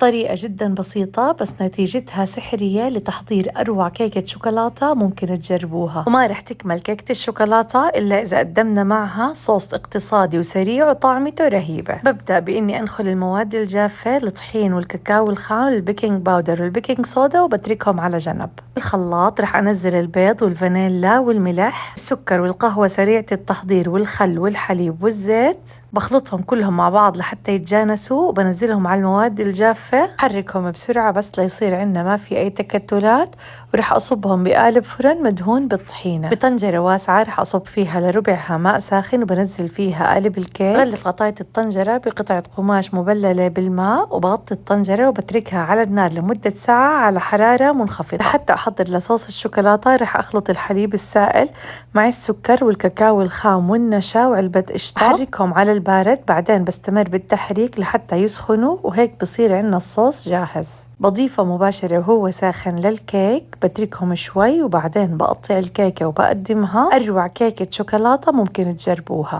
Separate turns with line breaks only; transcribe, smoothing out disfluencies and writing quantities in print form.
طريقة جدا بسيطة بس نتيجتها سحرية لتحضير أروع كيكة شوكولاتة ممكن تجربوها، وما رح تكمل كيكة الشوكولاتة إلا إذا قدمنا معها صوص اقتصادي وسريع وطعمته رهيبة. ببدأ بإني أنخل المواد الجافة، الطحين والكاكاو الخام، البيكنج باودر والبيكنج صودا، وبتركهم على جنب. الخلاط رح أنزل البيض والفانيلا والملح، السكر والقهوة سريعة التحضير والخل والحليب والزيت، بخلطهم كلهم مع بعض لحتى يتجانسوا، وبنزلهم على المواد الجافة، حركهم بسرعة بس ليصير عندنا ما في أي تكتلات، ورح أصبهم بقالب فرن مدهون بالطحينة. بطنجرة واسعة رح أصب فيها لربعها ماء ساخن، وبنزل فيها قالب الكيك. بغلف غطاية الطنجرة بقطعة قماش مبللة بالماء، وبغطي الطنجرة وبتركها على النار لمدة ساعة على حرارة منخفضة. لحتى أحضر لصوص الشوكولاتة رح أخلط الحليب السائل مع السكر والكاكاو الخام والنشا وعلبة قشطة، أحركهم على البارد، بعدين بستمر بالتحريك لحتى يسخنوا، وهيك بصير عندنا الصوص جاهز. بضيفه مباشرة وهو ساخن للكيك، بتركهم شوي وبعدين بقطع الكيكة وبقدمها. أروع كيكة شوكولاتة ممكن تجربوها.